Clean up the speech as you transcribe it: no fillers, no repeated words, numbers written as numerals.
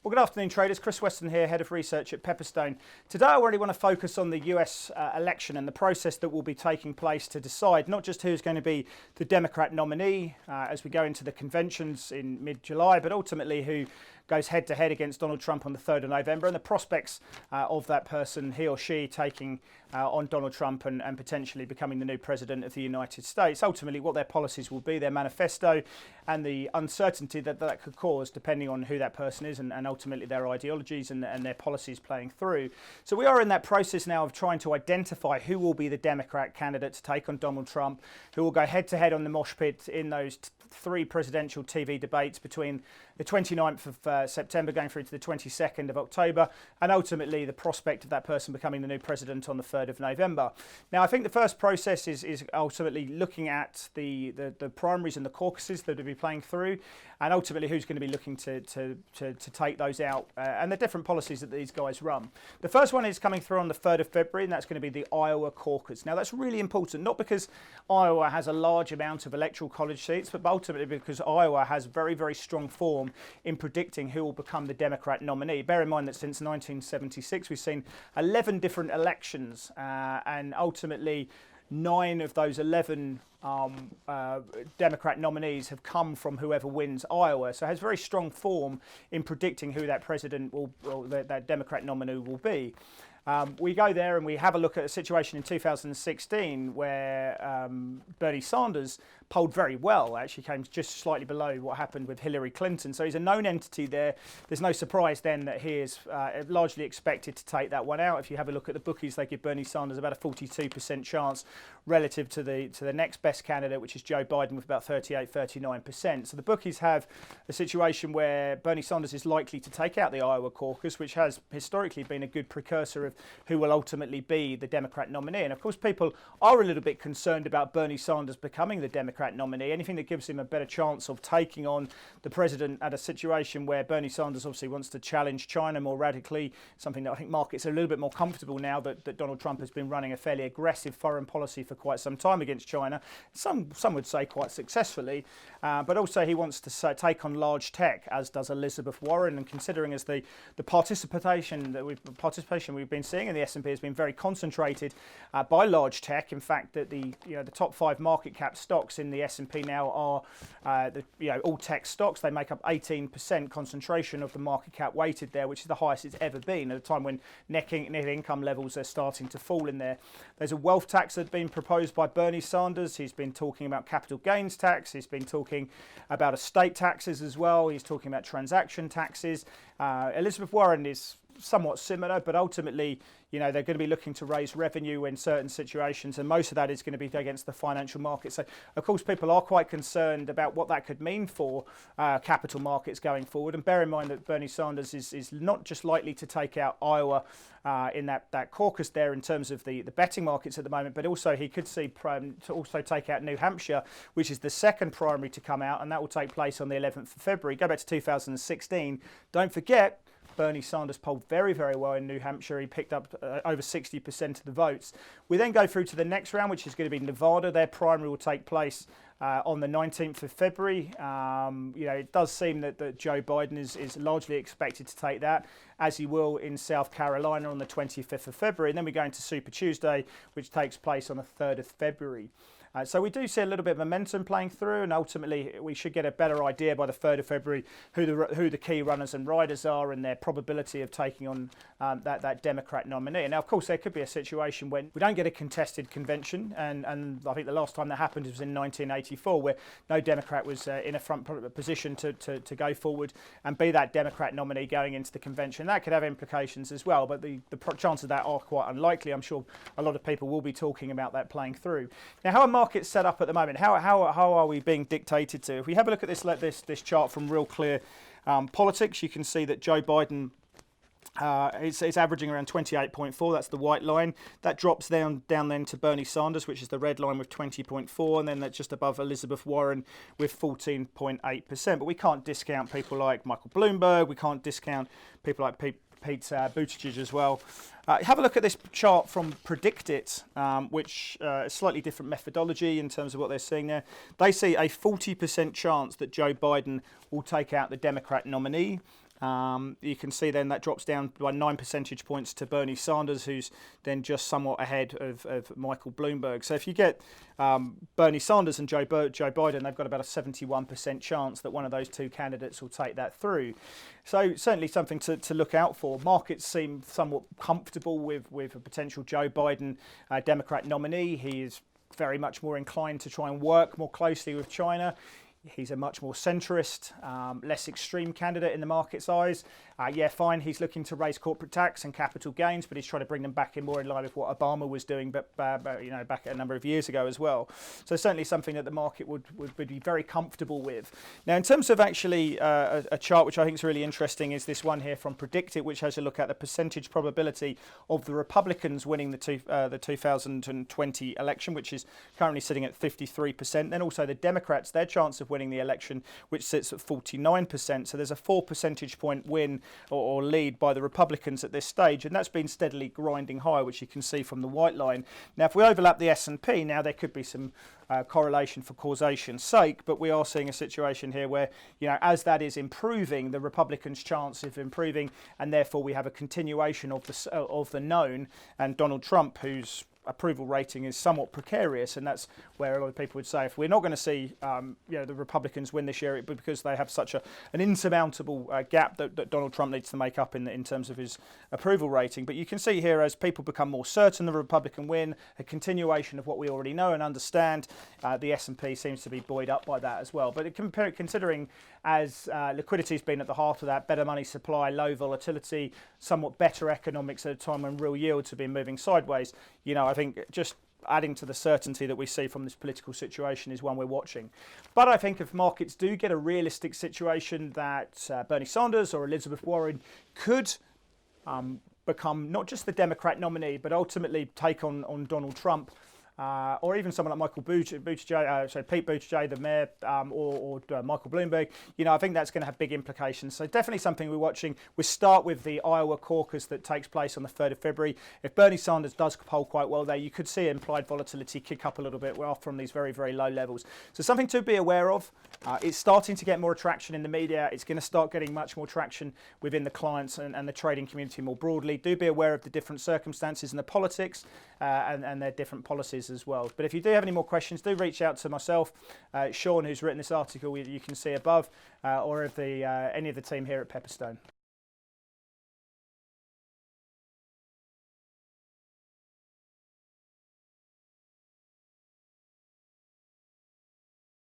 Well, good afternoon, traders. Chris Weston here, Head of Research at Pepperstone. Today, I really want to focus on the US election and the process that will be taking place to decide not just who's going to be the Democrat nominee as we go into the conventions in mid-July, but ultimately who goes head-to-head against Donald Trump on the 3rd of November, and the prospects of that person, he or she, taking on Donald Trump and potentially becoming the new president of the United States. Ultimately, what their policies will be, their manifesto, and the uncertainty that that could cause depending on who that person is and ultimately their ideologies and their policies playing through. So we are in that process now of trying to identify who will be the Democrat candidate to take on Donald Trump, who will go head-to-head on the mosh pit in those three presidential TV debates between the 29th of September going through to the 22nd of October, and ultimately the prospect of that person becoming the new president on the 3rd of November. Now, I think the first process is ultimately looking at the primaries and the caucuses that will be playing through, and ultimately who's going to be looking to take those out, and the different policies that these guys run. The first one is coming through on the 3rd of February, and that's going to be the Iowa caucus. Now, that's really important, not because Iowa has a large amount of electoral college seats, but ultimately because Iowa has very, very strong form in predicting who will become the Democrat nominee. Bear in mind that since 1976, we've seen 11 different elections, and ultimately 9 of those 11 Democrat nominees have come from whoever wins Iowa. So it has very strong form in predicting who that president will, or that Democrat nominee will be. We go there and we have a look at a situation in 2016 where Bernie Sanders polled very well, actually came just slightly below what happened with Hillary Clinton. So he's a known entity there. There's no surprise then that he is largely expected to take that one out. If you have a look at the bookies, they give Bernie Sanders about a 42% chance relative to the next best candidate, which is Joe Biden, with about 39%. So the bookies have a situation where Bernie Sanders is likely to take out the Iowa caucus, which has historically been a good precursor of who will ultimately be the Democrat nominee. And of course, people are a little bit concerned about Bernie Sanders becoming the Democrat nominee. Anything that gives him a better chance of taking on the president at a situation where Bernie Sanders obviously wants to challenge China more radically, something that I think markets are a little bit more comfortable now that Donald Trump has been running a fairly aggressive foreign policy for quite some time against China. Some would say quite successfully, but also he wants to take on large tech, as does Elizabeth Warren. And considering as the participation we've been seeing in the S&P has been very concentrated by large tech. In fact, that the top 5 market cap stocks in the S&P now are all tech stocks. They make up 18% concentration of the market cap weighted there, which is the highest it's ever been at a time when net income levels are starting to fall in there. There's a wealth tax that's been proposed by Bernie Sanders. He's been talking about capital gains tax. He's been talking about estate taxes as well. He's talking about transaction taxes. Elizabeth Warren is somewhat similar, but ultimately, they're going to be looking to raise revenue in certain situations, and most of that is going to be against the financial markets. So, of course, people are quite concerned about what that could mean for capital markets going forward. And bear in mind that Bernie Sanders is not just likely to take out Iowa in that caucus there in terms of the betting markets at the moment, but also he could see to also take out New Hampshire, which is the second primary to come out, and that will take place on the 11th of February. Go back to 2016. Don't forget, Bernie Sanders polled very, very well in New Hampshire. He picked up over 60% of the votes. We then go through to the next round, which is going to be Nevada. Their primary will take place on the 19th of February. It does seem that Joe Biden is largely expected to take that, as he will in South Carolina on the 25th of February. And then we go into Super Tuesday, which takes place on the 3rd of February. So we do see a little bit of momentum playing through, and ultimately we should get a better idea by the 3rd of February who the key runners and riders are and their probability of taking on that Democrat nominee. And now, of course, there could be a situation when we don't get a contested convention, and I think the last time that happened was in 1984, where no Democrat was in a front position to go forward and be that Democrat nominee going into the convention. That could have implications as well, but the chances of that are quite unlikely. I'm sure a lot of people will be talking about that playing through. Now, how are markets set up at the moment? How are we being dictated to? If we have a look at this chart from Real Clear Politics, you can see that Joe Biden it's averaging around 28.4. That's the white line. That drops down then to Bernie Sanders, which is the red line, with 20.4, and then that's just above Elizabeth Warren with 14.8%. But we can't discount people like Michael Bloomberg. We can't discount people like Pete Buttigieg as well. Have a look at this chart from PredictIt, which is a slightly different methodology in terms of what they're seeing there. They see a 40% chance that Joe Biden will take out the Democrat nominee. You can see then that drops down by 9 percentage points to Bernie Sanders, who's then just somewhat ahead of Michael Bloomberg. So if you get Bernie Sanders and Joe Biden, they've got about a 71% chance that one of those two candidates will take that through. So certainly something to look out for. Markets seem somewhat comfortable with a potential Joe Biden Democrat nominee. He is very much more inclined to try and work more closely with China. He's a much more centrist, less extreme candidate in the market's eyes. Yeah, fine, he's looking to raise corporate tax and capital gains, but he's trying to bring them back in more in line with what Obama was doing, but back a number of years ago as well. So certainly something that the market would be very comfortable with. Now, in terms of actually a chart which I think is really interesting is this one here from Predictit, which has a look at the percentage probability of the Republicans winning the 2020 election, which is currently sitting at 53%. Then also the Democrats, their chance of winning the election, which sits at 49%. So there's a 4 percentage point win or lead by the Republicans at this stage, and that's been steadily grinding higher, which you can see from the white line. Now, if we overlap the S&P, now there could be some correlation for causation's sake, but we are seeing a situation here where, as that is improving, the Republicans' chance of improving, and therefore we have a continuation of the known, and Donald Trump, whose approval rating is somewhat precarious, and that's where a lot of people would say if we're not going to see the Republicans win this year, it would be because they have such an insurmountable gap that Donald Trump needs to make up in terms of his approval rating. But you can see here, as people become more certain the Republican win, a continuation of what we already know and understand, the S&P seems to be buoyed up by that as well. But considering as liquidity has been at the heart of that, better money supply, low volatility, somewhat better economics at a time when real yields have been moving sideways, I think just adding to the certainty that we see from this political situation is one we're watching. But I think if markets do get a realistic situation that Bernie Sanders or Elizabeth Warren could become not just the Democrat nominee, but ultimately take on Donald Trump, or even someone like Pete Buttigieg, the mayor, or Michael Bloomberg, I think that's going to have big implications. So definitely something we're watching. We start with the Iowa caucus that takes place on the 3rd of February. If Bernie Sanders does poll quite well there, you could see implied volatility kick up a little bit from these very, very low levels. So something to be aware of. It's starting to get more traction in the media. It's going to start getting much more traction within the clients and the trading community more broadly. Do be aware of the different circumstances and the politics and their different policies as well. But if you do have any more questions, do reach out to myself, Sean, who's written this article you can see above, or any of the team here at Pepperstone.